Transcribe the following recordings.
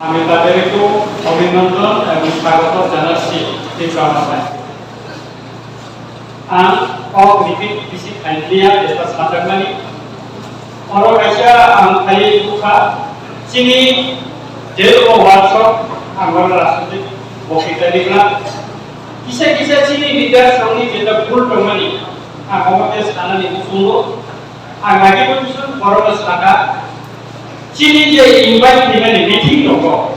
আমি তাদেরকেও অভিনন্দন এবং স্বাগত জানাচ্ছি ত্রিপুরা ভাষায়। Ang repeat visit idea estas matagmani. Orang Asia ang kaya buka sini jadi workshop anggota rasul bokita dikla. Kisah-kisah sini leader sini jadi full temani. Anggota sana ni sungguh. Angagi pun susun orang sana. Sini dia invite dengan meeting doko.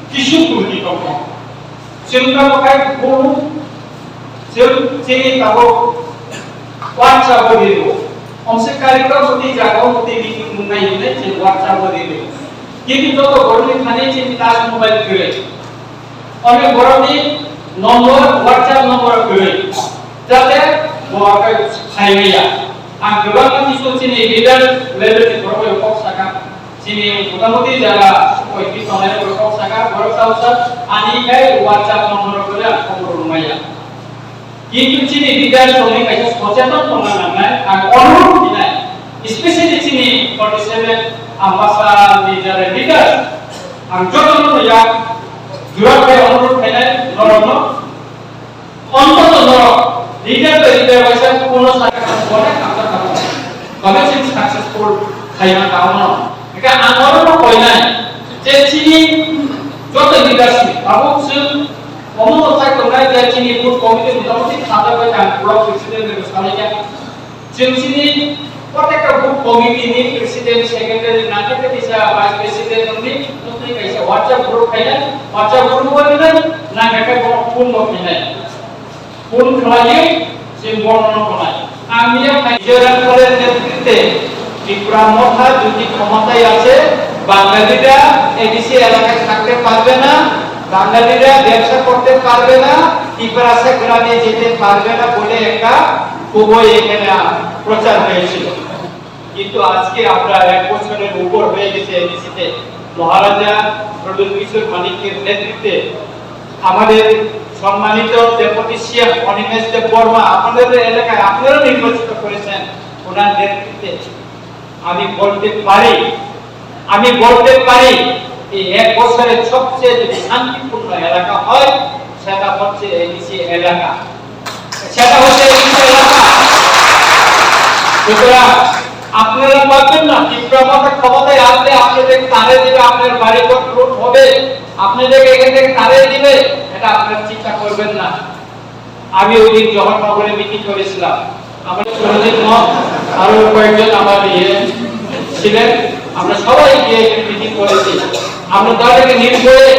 Kisah kurdi doko. Sehingga pakai bolu. Sini tahu WhatsApp berilu. Omse कार्यक्रम होती जगहों होती meeting Mumbai में जिन WhatsApp बरिले কিন্তু যত বড় খানে চিনি তার মোবাইল করে অনেক বড় নম্বর WhatsApp নম্বর করে যাতে বড়কে খাইয়া আর গোলাম কিছু চিনি লিডার লেভেলে বড় বড় শাখা চিনি মোটামুটি যারা ওই কি সময় বড় বড় শাখা বড় শাখা আনি খাই WhatsApp নম্বর করে খবর রুমাইয়া কিন্তু চিনি লিডার সঙ্গে কাছে সচেতন করা না আর অনুরোধ দিনাই স্পেশালি চিনি 47 ambassador leader leader ang jodoh ya jual ke অনুরোধ খাইনাই নরম অন্তত নরম লিডার ভাষা কোনো শাখা বলে আমরা কবে চিনি সাকসেসফুল খাইনা কাউন এটা আমারও কই নাই যে চিনি যত লিডারশিপ আবশ্যক অমনতায় তোমরা যে চিনি ফুড কমিটি মোটামুটি খাতা করে ব্লক প্রেসিডেন্টের সামনে চিনি প্রত্যেকটা গ্রুপ কমিটি নি প্রেসিডেন্ট সেক্রেটারি নাকে দিশা ভাইস প্রেসিডেন্ট নি তুই কইছে WhatsApp গ্রুপ খাইনা WhatsApp গ্রুপ বলে না কাকে ফোন মত নাই ফোন খাইয়ে যে বর্ণনা করাই আমি নিজেরা করে নেতৃত্বে ত্রিপুরা মঠা যদি ক্ষমতায় আছে বাঙালিরা এডিসি এলাকায় থাকতে পারবে না বাঙালিরা ব্যবসা করতে পারবে না ত্রিপুরা গ্রামে যেতে পারবে না বলে একটা খুবই এখানে প্রচার হয়েছিল কিন্তু আজকে আমরা এক বছরের উপর হয়ে গেছে এডিসিতে মহারাজা প্রদুল কিশোর মানিকের নেতৃত্বে আমাদের সম্মানিত ডেপুটি সিএম অনিমেষ দেব বর্মা আপনাদের এলাকায় আপনারা নির্বাচিত করেছেন ওনার নেতৃত্বে আমি বলতে পারি এই এক বছরের সবচেয়ে যদি শান্তিপূর্ণ এলাকা হয় সেটা হচ্ছে এডিসি এলাকা সুতরাং আপনারা পাবেন না ত্রিপুরা ক্ষমতায় আসলে আপনাদের তারে দিবে আপনার বাড়ি ঘর লুট হবে আপনাদেরকে এখান থেকে তারে দিবে এটা আপনারা চিন্তা করবেন না আমি ওই দিন জওহরনগরে মিটিং করেছিলাম আমাদের সুরজিৎ মঠ আরো কয়েকজন আমার ছিলেন আমরা সবাই গিয়ে মিটিং করেছি আমরা তাদেরকে নির্ভয়ে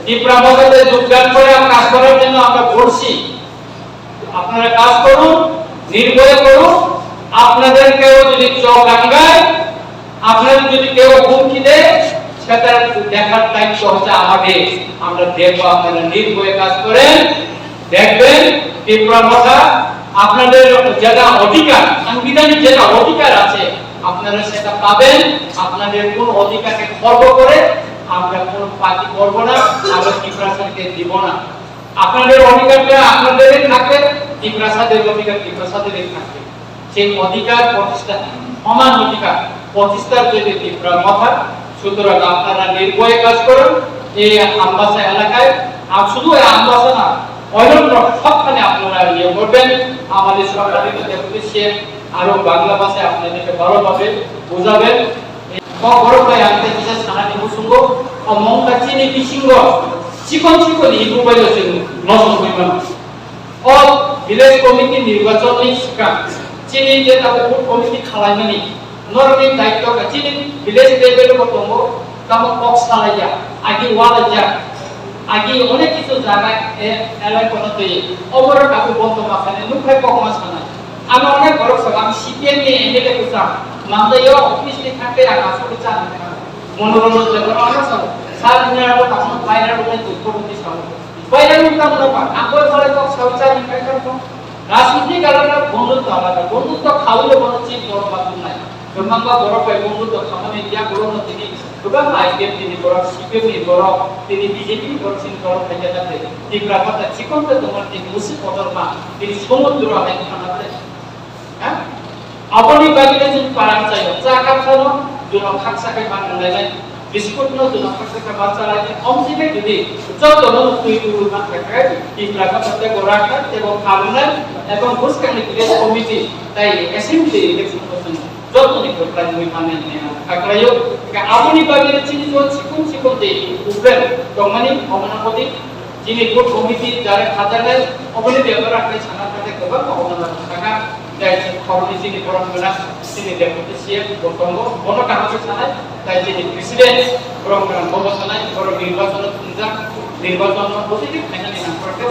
ত্রিপুরা মধ্যে যোগদান করে কাজ করার জন্য আমরা বলছি আপনারা কাজ করুন নির্ভয়ে করুন আপনাদের কেউ যদি চোখ রাঙায় আপনাদের যদি কেউ হুমকি দেয় সেটা দেখার দায়িত্ব হচ্ছে আমাদের আমরা দেখবো আপনারা নির্ভয়ে কাজ করেন দেখবেন ত্রিপুরা মধ্যে আপনাদের যেটা অধিকার সাংবিধানিক যেটা অধিকার আছে আপনারা সেটা পাবেন আপনাদের কোন অধিকারকে খর্ব করে আমরা কোন পার্টি করব না আমরা ত্রিপুরাকে দিব না আপনাদের অধিকারটা আপনাদেরই থাকবে ত্রিপুরাদের অধিকার ত্রিপুরাদেরই থাকবে সেই অধিকার প্রতিষ্ঠা সমান অধিকার প্রতিষ্ঠার যদি ত্রিপুরা মথা সুতরাং আপনারা নির্ভয়ে কাজ করুন এই আমবাসা এলাকায় আর শুধু এই আমবাসা না অন্য সবখানে আপনারা ইয়ে করবেন আমাদের সরকারি ডেপুটি সিএম আরো বাংলা ভাষায় আপনাদেরকে ভালোভাবে বোঝাবেন বড় ভাই আনতে কিছু সানানি মুসুঙ্গ ও মংকা চিনি বিসিঙ্গ চিকন ইবু বাইলছে নষ্ট হইবান ও ভিলেজ কমিটি নির্বাচন নিষ্কা চিনি যে তাদের ফুড কমিটি খালাইমানি নরমিন দায়িত্ব চিনি ভিলেজ লেভেল মতঙ্গ কামক বক্স খালাইয়া আগে ওয়ালাইয়া আগে অনেক কিছু জায়গায় এলাকায় কোনতে অবর কাকু বন্ধ মাখানে নুখাই ককমা সানায় আমি অনেক বড় আমি সিপিএম নিয়ে এমএলএ করতাম মামদাইও অফিস নি থাকে আর আসলে চান মনোরঞ্জন দেবর আমরা সব সার দিনের আগে তখন বাইরের মধ্যে দুঃখবতী সব বাইরের মধ্যে আমরা আকবর বলে তো সবচেয়ে ইনফেকশন তো রাজনীতি কারণে বন্ধুত্ব আলাদা বন্ধুত্ব খাওয়ালে বড় চিপ বড় বাতুম নাই ব্রহ্মাঙ্গ বড় পাই বন্ধুত্ব খাওয়ানে দিয়া বড় না তিনি গোটা আইপিএম তিনি বড় সিপিএম নি বড় তিনি বিজেপি করছেন বড় খাইয়া যাতে ত্রিপুরা কথা চিকনতে তোমার তিনি মুসি পদরমা তিনি সমুদ্র আগে খানাতে হ্যাঁ আপনি বাগিলে যদি পারাম চাই চা কাপ খানো জন্য খাকসাকে মান নাই biskut no tu nak pakai bahasa lain om sih jadi contoh no tu nak pakai di belakang pakai gorakan এবং খাবনার এবং বুঝকান নিয়ে কমিটি তাই এসএমটি ইলেকশন করছেন যত নিকট প্রায় দুই মানে আক্রায়ও আপনি বাগের চিনি তো চিকুন চিকুনতে উপরে দমানি অবনাপতি যিনি কোর্ট কমিটি যারা খাতালেন অবনি ব্যাপার আপনি ছানা থাকে গোবা অবনা টাকা যাই খবর চিনি পরম্পরা চিনি দেখতে সিএম বর্তঙ্গ বন কাগজে ছানায় তাই যিনি প্রেসিডেন্ট পরম্পরা ববসনায় বড় নির্বাচন নির্বাচন প্রতিটি ফাইনালি নাম করতে